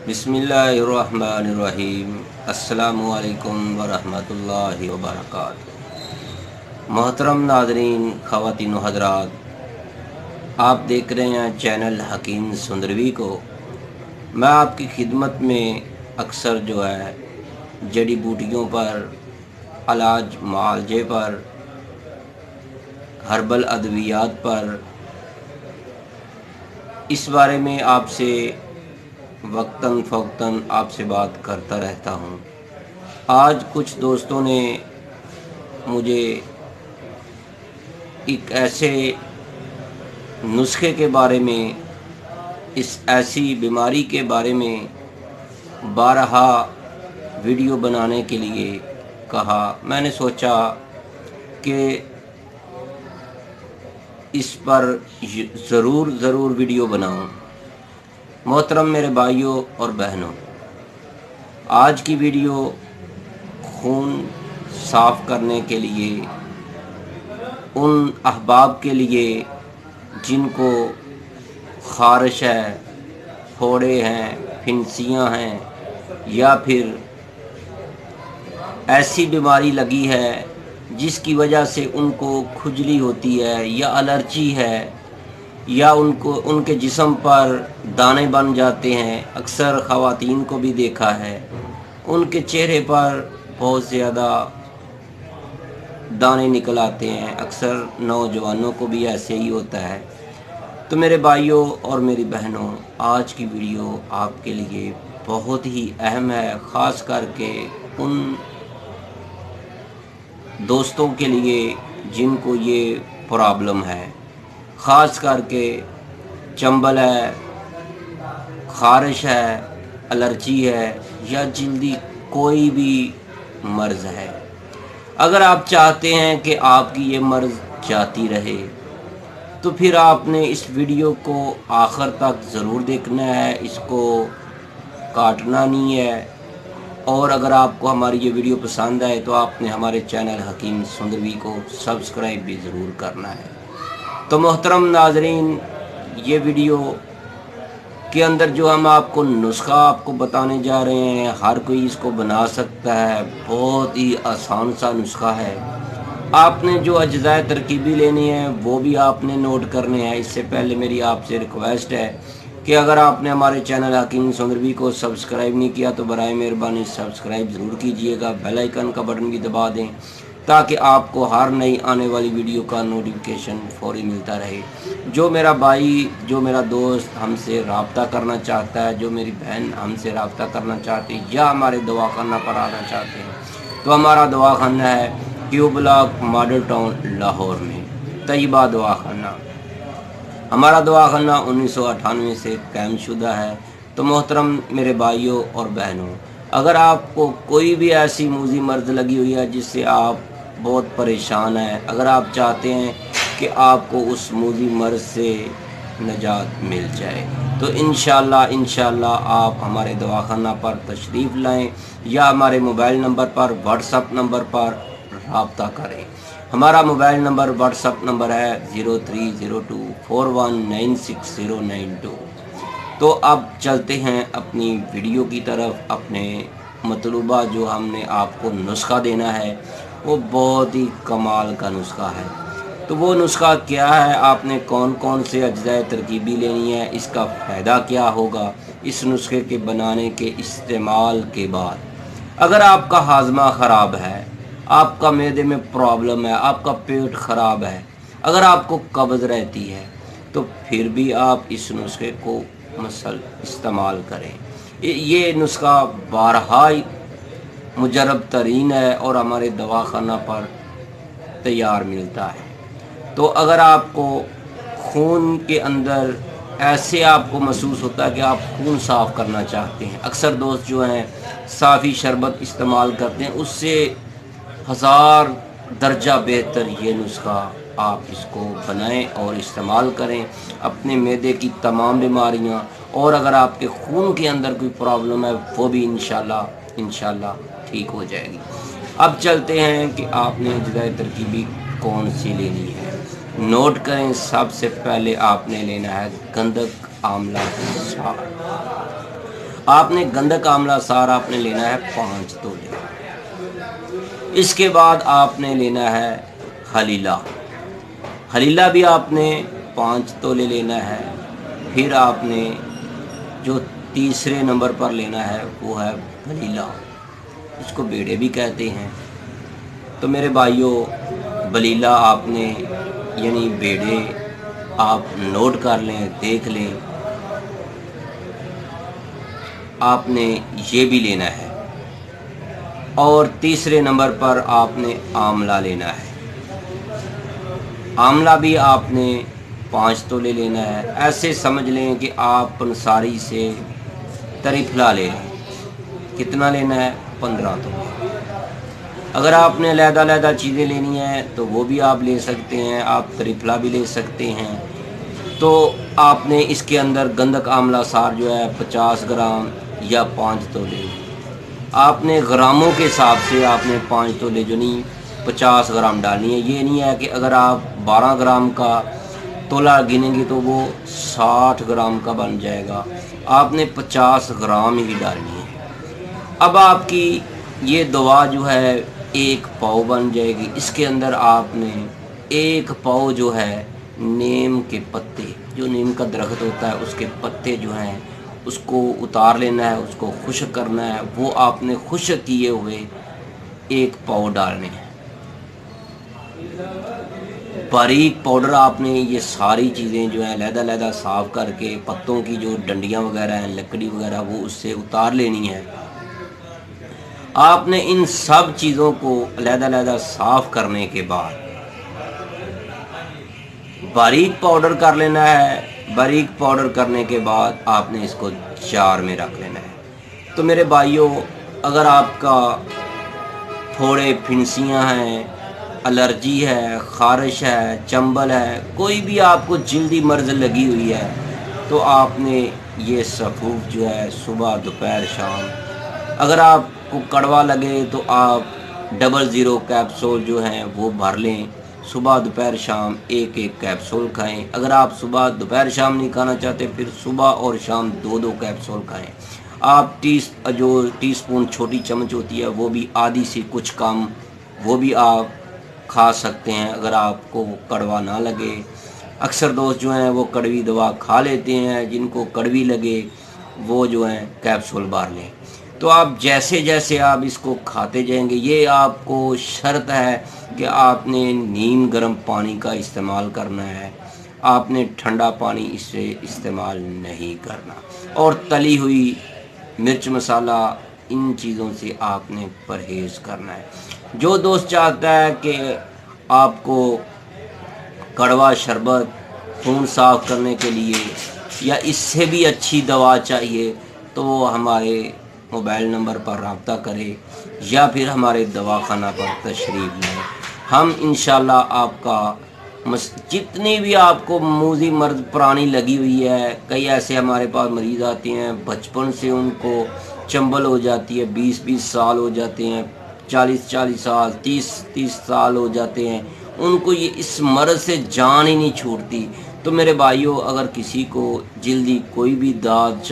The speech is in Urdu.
بسم اللہ الرحمن الرحیم۔ السلام علیکم ورحمۃ اللہ وبرکاتہ۔ محترم ناظرین، خواتین و حضرات، آپ دیکھ رہے ہیں چینل حکیم سندروی کو۔ میں آپ کی خدمت میں اکثر جو ہے جڑی بوٹیوں پر، علاج معالجے پر، ہربل ادویات پر، اس بارے میں آپ سے وقتاً فوقتاً آپ سے بات کرتا رہتا ہوں۔ آج کچھ دوستوں نے مجھے ایک ایسے نسخے کے بارے میں، اس ایسی بیماری کے بارے میں بارہا ویڈیو بنانے کے لیے کہا۔ میں نے سوچا کہ اس پر ضرور ویڈیو بناؤں۔ محترم میرے بھائیوں اور بہنوں، آج کی ویڈیو خون صاف کرنے کے لیے، ان احباب کے لیے جن کو خارش ہے، پھوڑے ہیں، پھنسیاں ہیں، یا پھر ایسی بیماری لگی ہے جس کی وجہ سے ان کو کھجلی ہوتی ہے یا الرجی ہے، یا ان کے جسم پر دانے بن جاتے ہیں۔ اکثر خواتین کو بھی دیکھا ہے، ان کے چہرے پر بہت زیادہ دانے نکل آتے ہیں۔ اکثر نوجوانوں کو بھی ایسے ہی ہوتا ہے۔ تو میرے بھائیوں اور میری بہنوں، آج کی ویڈیو آپ کے لیے بہت ہی اہم ہے، خاص کر کے ان دوستوں کے لیے جن کو یہ پرابلم ہے، خاص کر کے چنبل ہے، خارش ہے، الرجی ہے، یا جلدی کوئی بھی مرض ہے۔ اگر آپ چاہتے ہیں کہ آپ کی یہ مرض جاتی رہے تو پھر آپ نے اس ویڈیو کو آخر تک ضرور دیکھنا ہے، اس کو کاٹنا نہیں ہے۔ اور اگر آپ کو ہماری یہ ویڈیو پسند آئے تو آپ نے ہمارے چینل حکیم سندروی کو سبسکرائب بھی ضرور کرنا ہے۔ تو محترم ناظرین، یہ ویڈیو کے اندر جو ہم آپ کو نسخہ آپ کو بتانے جا رہے ہیں، ہر کوئی اس کو بنا سکتا ہے، بہت ہی آسان سا نسخہ ہے۔ آپ نے جو اجزاء ترکیبی لینے ہیں وہ بھی آپ نے نوٹ کرنے ہیں۔ اس سے پہلے میری آپ سے ریکویسٹ ہے کہ اگر آپ نے ہمارے چینل حکیم سندروی کو سبسکرائب نہیں کیا تو برائے مہربانی سبسکرائب ضرور کیجئے گا، بیل آئیکن کا بٹن بھی دبا دیں تاکہ آپ کو ہر نئی آنے والی ویڈیو کا نوٹیفیکیشن فوری ملتا رہے۔ جو میرا بھائی، جو میرا دوست ہم سے رابطہ کرنا چاہتا ہے، جو میری بہن ہم سے رابطہ کرنا چاہتی ہے یا ہمارے دواخانہ پر آنا چاہتے ہیں، تو ہمارا دواخانہ ہے کیو بلاک، ماڈل ٹاؤن، لاہور میں، طیبہ دواخانہ۔ ہمارا دواخانہ 1998 سے قائم شدہ ہے۔ تو محترم میرے بھائیوں اور بہنوں، اگر آپ کو کوئی بھی ایسی موذی مرض لگی ہوئی ہے جس سے آپ بہت پریشان ہیں، اگر آپ چاہتے ہیں کہ آپ کو اس موذی مرض سے نجات مل جائے، تو انشاءاللہ آپ ہمارے دواخانہ پر تشریف لائیں یا ہمارے موبائل نمبر پر، واٹس اپ نمبر پر رابطہ کریں۔ ہمارا mobile number, what's up number ہے 0302419692۔ تو اب چلتے ہیں اپنی ویڈیو کی طرف۔ اپنے مطلوبہ جو ہم نے آپ کو نسخہ دینا ہے وہ بہت ہی کمال کا نسخہ ہے۔ تو وہ نسخہ کیا ہے، آپ نے کون کون سے اجزاء ترکیبی لینی ہے، اس کا فائدہ کیا ہوگا اس نسخے کے بنانے کے استعمال کے بعد۔ اگر آپ کا ہاضمہ خراب ہے، آپ کا معدے میں پرابلم ہے، آپ کا پیٹ خراب ہے، اگر آپ کو قبض رہتی ہے، تو پھر بھی آپ اس نسخے کو استعمال کریں۔ یہ نسخہ بارہا مجرب ترین ہے اور ہمارے دواخانہ پر تیار ملتا ہے۔ تو اگر آپ کو خون کے اندر ایسے آپ کو محسوس ہوتا ہے کہ آپ خون صاف کرنا چاہتے ہیں، اکثر دوست جو ہیں صافی شربت استعمال کرتے ہیں، اس سے 1000 درجہ بہتر یہ نسخہ آپ اس کو بنائیں اور استعمال کریں۔ اپنے معدے کی تمام بیماریاں، اور اگر آپ کے خون کے اندر کوئی پرابلم ہے وہ بھی انشاءاللہ ٹھیک ہو جائے گی۔ اب چلتے ہیں کہ آپ نے اجزاء ترکیبی کون سی لینی ہے۔ نوٹ کریں، سب سے پہلے آپ نے لینا ہے گندک آملہ سار۔ آپ نے گندک آملہ سار آپ نے لینا ہے 5 تولے۔ اس کے بعد آپ نے لینا ہے حلیلہ، حلیلہ بھی آپ نے 5 تولے لینا ہے۔ پھر آپ نے جو تیسرے نمبر پر لینا ہے وہ ہے بلیلہ، اس کو بیڑے بھی کہتے ہیں۔ تو میرے بھائیوں، بلیلہ آپ نے یعنی بیڑے آپ نوٹ کر لیں، دیکھ لیں، آپ نے یہ بھی لینا ہے۔ اور تیسرے نمبر پر آپ نے آملہ لینا ہے، آملہ بھی آپ نے 5 تولے لینا ہے۔ ایسے سمجھ لیں کہ آپ پنساری سے تریفلا لے لیں، کتنا لینا ہے؟ 15 تولے۔ اگر آپ نے علیحدہ علیحدہ چیزیں لینی ہیں تو وہ بھی آپ لے سکتے ہیں، آپ تریفلا بھی لے سکتے ہیں۔ تو آپ نے اس کے اندر گندک آملہ سار جو ہے 50 گرام یا 5 تولے، آپ نے گراموں کے حساب سے آپ نے 5 تولے جو نہیں 50 گرام ڈالنی ہے۔ یہ نہیں ہے کہ اگر آپ 12 گرام کا تولہ گنیں گے تو وہ 60 گرام کا بن جائے گا، آپ نے 50 گرام ہی ڈالنی ہے۔ اب آپ کی یہ دوا جو ہے 1 پاؤ بن جائے گی۔ اس کے اندر آپ نے 1 پاؤ جو ہے نیم کے پتے، جو نیم کا درخت ہوتا ہے اس کے پتے جو ہیں اس کو اتار لینا ہے، اس کو خشک کرنا ہے، وہ آپ نے خشک کیے ہوئے 1 پاؤ ڈالنے ہیں۔ باریک پاؤڈر آپ نے یہ ساری چیزیں جو ہیں علیحدہ علیحدہ صاف کر کے پتوں کی جو ڈنڈیاں وغیرہ ہیں، لکڑی وغیرہ، وہ اس سے اتار لینی ہے۔ آپ نے ان سب چیزوں کو علیحدہ علیحدہ صاف کرنے کے بعد باریک پاؤڈر کر لینا ہے۔ باریک پاؤڈر کرنے کے بعد آپ نے اس کو جار میں رکھ لینا ہے۔ تو میرے بھائیوں، اگر آپ کا پھوڑے پھنسیاں ہیں، الرجی ہے، خارش ہے، چنبل ہے، کوئی بھی آپ کو جلدی مرض لگی ہوئی ہے تو آپ نے یہ سفوف جو ہے صبح دوپہر شام، اگر آپ کو کڑوا لگے تو آپ 00 کیپسول جو ہیں وہ بھر لیں، صبح دوپہر شام 1 کیپسول کھائیں۔ اگر آپ صبح دوپہر شام نہیں کھانا چاہتے پھر صبح اور شام 2 کیپسول کھائیں۔ آپ جو ٹی سپون چھوٹی چمچ ہوتی ہے وہ بھی آدھی سی کچھ کم، وہ بھی آپ کھا سکتے ہیں اگر آپ کو کڑوا نہ لگے۔ اکثر دوست جو ہیں وہ کڑوی دوا کھا لیتے ہیں، جن کو کڑوی لگے وہ جو ہیں کیپسول بھر لیں۔ تو آپ جیسے جیسے آپ اس کو کھاتے جائیں گے، یہ آپ کو شرط ہے کہ آپ نے نیم گرم پانی کا استعمال کرنا ہے، آپ نے ٹھنڈا پانی اس سے استعمال نہیں کرنا، اور تلی ہوئی مرچ مسالہ ان چیزوں سے آپ نے پرہیز کرنا ہے۔ جو دوست چاہتا ہے کہ آپ کو کڑوا شربت خون صاف کرنے کے لیے یا اس سے بھی اچھی دوا چاہیے تو وہ ہمارے موبائل نمبر پر رابطہ کرے یا پھر ہمارے دواخانہ پر تشریف لیں۔ ہم انشاءاللہ آپ کا جتنی بھی آپ کو موذی مرض پرانی لگی ہوئی ہے، کئی ایسے ہمارے پاس مریض آتے ہیں بچپن سے ان کو چنبل ہو جاتی ہے، 20 سال ہو جاتے ہیں، 40 سال، 30 سال ہو جاتے ہیں، ان کو یہ اس مرض سے جان ہی نہیں چھوٹتی۔ تو میرے بھائیوں، اگر کسی کو جلدی کوئی بھی داد